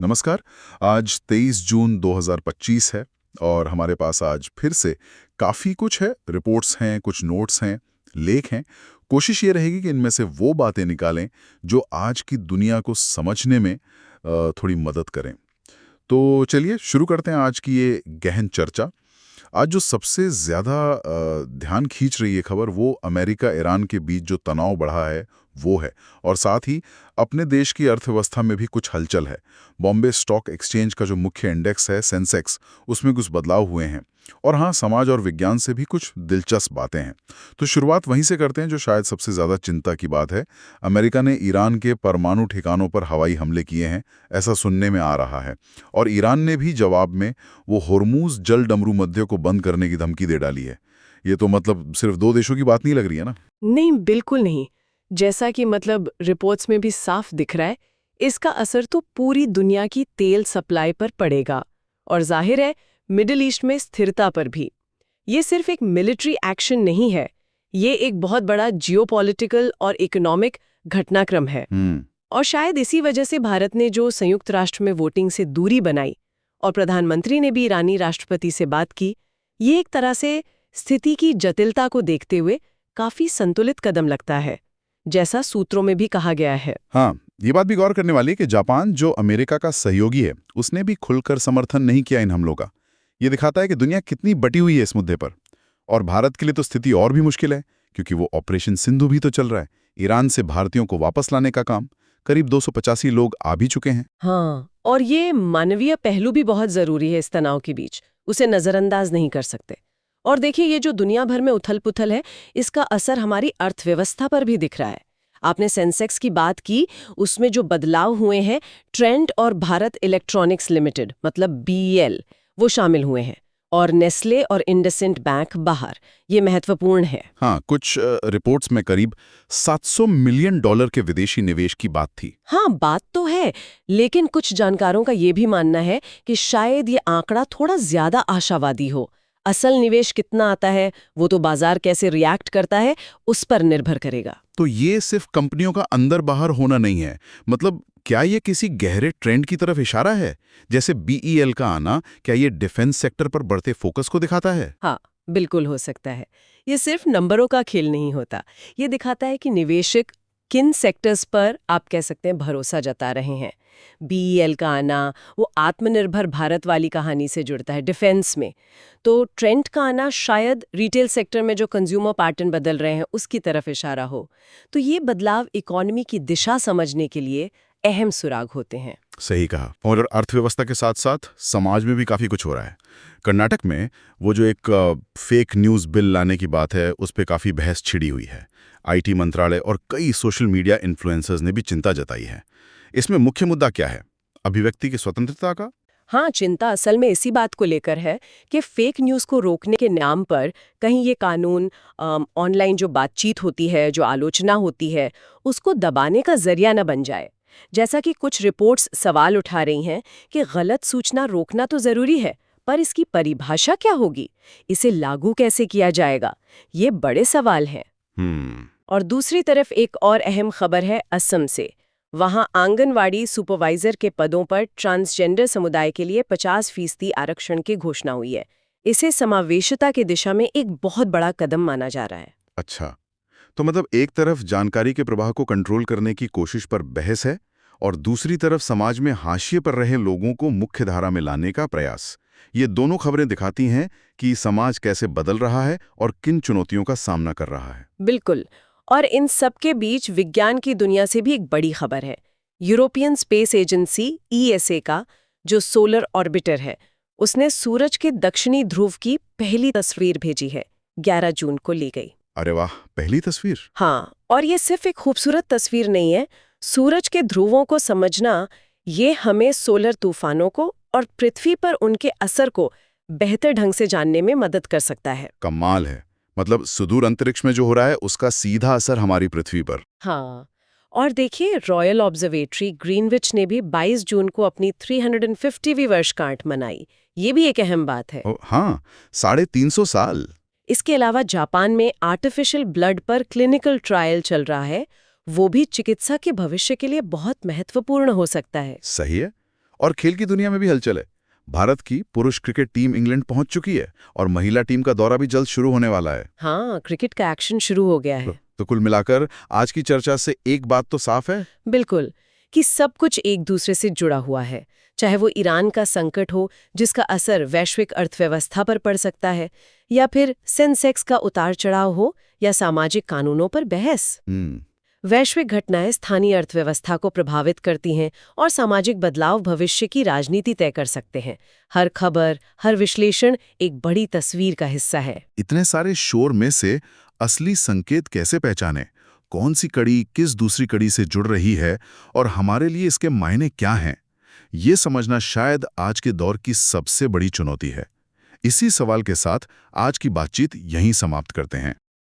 नमस्कार। आज 23 जून 2025 है और हमारे पास आज फिर से काफ़ी कुछ है। रिपोर्ट्स हैं, कुछ नोट्स हैं, लेख हैं। कोशिश ये रहेगी कि इनमें से वो बातें निकालें जो आज की दुनिया को समझने में थोड़ी मदद करें। तो चलिए शुरू करते हैं आज की ये गहन चर्चा। आज जो सबसे ज़्यादा ध्यान खींच रही है खबर, वो अमेरिका ईरान के बीच जो तनाव बढ़ा है वो है, और साथ ही अपने देश की अर्थव्यवस्था में भी कुछ हलचल है। बॉम्बे स्टॉक एक्सचेंज का जो मुख्य इंडेक्स है सेंसेक्स, उसमें कुछ बदलाव हुए हैं। और हाँ, समाज और विज्ञान से भी कुछ दिलचस्प बातें हैं। तो शुरुआत वहीं से करते हैं जो शायद सबसे ज़्यादा चिंता की बात है। अमेरिका ने ईरान के परमाणु ठिकानों पर हवाई हमले किए हैं, ऐसा सुनने में आ रहा है। और ईरान ने भी जवाब में वो होर्मुज जल डमरू मध्य को बंद करने की धमकी दे डाली है। ये तो मतलब सिर्फ दो देशों की बात नहीं लग रही है ना? नहीं, बिल्कुल नहीं। जैसा कि रिपोर्ट्स में भी साफ दिख रहा है, इसका असर तो पूरी दुनिया की तेल सप्लाई पर पड़ेगा और जाहिर है मिडिल ईस्ट में स्थिरता पर भी। ये सिर्फ एक मिलिट्री एक्शन नहीं है, ये एक बहुत बड़ा जियोपॉलिटिकल और इकोनॉमिक घटनाक्रम है। और शायद इसी वजह से भारत ने जो संयुक्त राष्ट्र में वोटिंग से दूरी बनाई और प्रधानमंत्री ने भी ईरानी राष्ट्रपति से बात की, ये एक तरह से स्थिति की जटिलता को देखते हुए काफी संतुलित कदम लगता है, जैसा सूत्रों में भी कहा गया है। हाँ, ये बात भी गौर करने वाली है कि जापान, जो अमेरिका का सहयोगी है, उसने भी खुलकर समर्थन नहीं किया इन हमलों का। ये दिखाता है कि दुनिया कितनी बटी हुई है इस मुद्दे पर। और भारत के लिए तो स्थिति और भी मुश्किल है, क्योंकि वो ऑपरेशन सिंधु भी तो चल रहा है। ईरान से भारतीयों को वापस लाने का काम, करीब 285 लोग आ भी चुके हैं। हाँ, और ये मानवीय पहलू भी बहुत जरूरी है इस तनाव के बीच, उसे नजरअंदाज नहीं कर सकते। और देखिए, ये जो दुनिया भर में उथल-पुथल है, इसका असर हमारी अर्थव्यवस्था पर भी दिख रहा है। आपने सेंसेक्स की बात की, उसमें जो बदलाव हुए हैं, ट्रेंट और भारत इलेक्ट्रॉनिक्स लिमिटेड बीईएल वो शामिल हुए हैं, और नेस्ले और इंडसेंट बैंक बाहर। ये महत्वपूर्ण है। हाँ, कुछ रिपोर्ट्स में करीब $700 मिलियन के विदेशी निवेश की बात थी। हाँ, बात तो है, लेकिन कुछ जानकारों का ये भी मानना है कि शायद ये आंकड़ा थोड़ा ज्यादा आशावादी हो। असल निवेश कितना आता है, वो तो बाजार कैसे रिएक्ट करता है, उस पर निर्भर करेगा। तो ये सिर्फ कंपनियों का अंदर बाहर होना नहीं है। मतलब क्या ये किसी गहरे ट्रेंड की तरफ इशारा है? जैसे बीईएल का आना, क्या ये डिफेंस सेक्टर पर बढ़ते फोकस को दिखाता है? हाँ, बिल्कुल हो सकता है। ये सिर्फ नंबरों का खेल नहीं होता। ये दिखाता है कि निवेशक किन सेक्टर्स पर, आप कह सकते हैं, भरोसा जता रहे हैं। बीईएल का आना वो आत्मनिर्भर भारत वाली कहानी से जुड़ता है, डिफेंस में। तो ट्रेंड का आना शायद रिटेल सेक्टर में जो कंज्यूमर पैटर्न बदल रहे हैं उसकी तरफ इशारा हो। तो ये बदलाव इकोनॉमी की दिशा समझने के लिए अहम सुराग होते हैं। सही कहा। और अर्थव्यवस्था के साथ साथ समाज में भी काफी कुछ हो रहा है। कर्नाटक में वो जो एक फेक न्यूज़ बिल लाने की बात है, उस पे काफी बहस छिड़ी हुई है। आईटी मंत्रालय और कई सोशल मीडिया इन्फ्लुएंसर्स ने भी चिंता जताई है। इसमें मुख्य मुद्दा क्या है? अभिव्यक्ति की स्वतंत्रता का? हाँ, चिंता असल में इसी बात को लेकर है कि फेक न्यूज़ को रोकने के नाम पर कहीं ये कानून ऑनलाइन जो बातचीत होती है, जो आलोचना होती है, उसको दबाने का जरिया न बन जाए। जैसा कि कुछ रिपोर्ट्स सवाल उठा रही हैं कि गलत सूचना रोकना तो जरूरी है, पर इसकी परिभाषा क्या होगी, इसे लागू कैसे किया जाएगा, ये बड़े सवाल हैं। और दूसरी तरफ एक और अहम खबर है असम से। वहां आंगनवाड़ी सुपरवाइजर के पदों पर ट्रांसजेंडर समुदाय के लिए 50% आरक्षण की घोषणा हुई है। इसे समावेशिता की दिशा में एक बहुत बड़ा कदम माना जा रहा है। अच्छा, तो मतलब एक तरफ जानकारी के प्रवाह को कंट्रोल करने की कोशिश पर बहस है, और दूसरी तरफ समाज में हाशिए पर रहे लोगों को मुख्य धारा में लाने का प्रयास। ये दोनों खबरें दिखाती हैं कि समाज कैसे बदल रहा है और किन चुनौतियों का सामना कर रहा है। बिल्कुल। और इन सब के बीच विज्ञान की दुनिया से भी एक बड़ी खबर है। यूरोपियन स्पेस एजेंसी ईएसए का जो सोलर ऑर्बिटर है, उसने सूरज के दक्षिणी ध्रुव की पहली तस्वीर भेजी है। 11 जून को ली गई। अरे वाह, पहली तस्वीर! हाँ, और ये सिर्फ एक खूबसूरत तस्वीर नहीं है। सूरज के ध्रुवों को समझना, ये हमें सोलर तूफानों को और पृथ्वी पर उनके असर को बेहतर ढंग से जानने में मदद कर सकता है। कमाल है। मतलब सुदूर अंतरिक्ष में जो हो रहा है, उसका सीधा असर हमारी पृथ्वी पर। हाँ, और देखिए, रॉयल ऑब्जर्वेटरी ग्रीनविच ने भी 22 जून को अपनी 350वीं वर्षगांठ मनाई। ये भी एक अहम बात है। हाँ, 350 साल। इसके अलावा जापान में आर्टिफिशियल ब्लड पर क्लिनिकल ट्रायल चल रहा है। वो भी चिकित्सा के भविष्य के लिए बहुत महत्वपूर्ण हो सकता है। सही है। और खेल की दुनिया में भी हलचल है। भारत की पुरुष क्रिकेट टीम इंग्लैंड पहुंच चुकी है और महिला टीम का दौरा भी जल्द शुरू होने वाला है। हाँ, क्रिकेट का एक्शन शुरू हो गया है। तो कुल मिलाकर आज की चर्चा से एक बात तो साफ है। बिल्कुल, कि सब कुछ एक दूसरे से जुड़ा हुआ है। चाहे वो ईरान का संकट हो, जिसका असर वैश्विक अर्थव्यवस्था पर पड़ सकता है, या फिर सेंसेक्स का उतार चढ़ाव हो, या सामाजिक कानूनों पर बहस। वैश्विक घटनाएं स्थानीय अर्थव्यवस्था को प्रभावित करती हैं और सामाजिक बदलाव भविष्य की राजनीति तय कर सकते हैं। हर खबर, हर विश्लेषण एक बड़ी तस्वीर का हिस्सा है। इतने सारे शोर में से असली संकेत कैसे पहचानें? कौन सी कड़ी किस दूसरी कड़ी से जुड़ रही है और हमारे लिए इसके मायने क्या हैं? ये समझना शायद आज के दौर की सबसे बड़ी चुनौती है। इसी सवाल के साथ आज की बातचीत यहीं समाप्त करते हैं।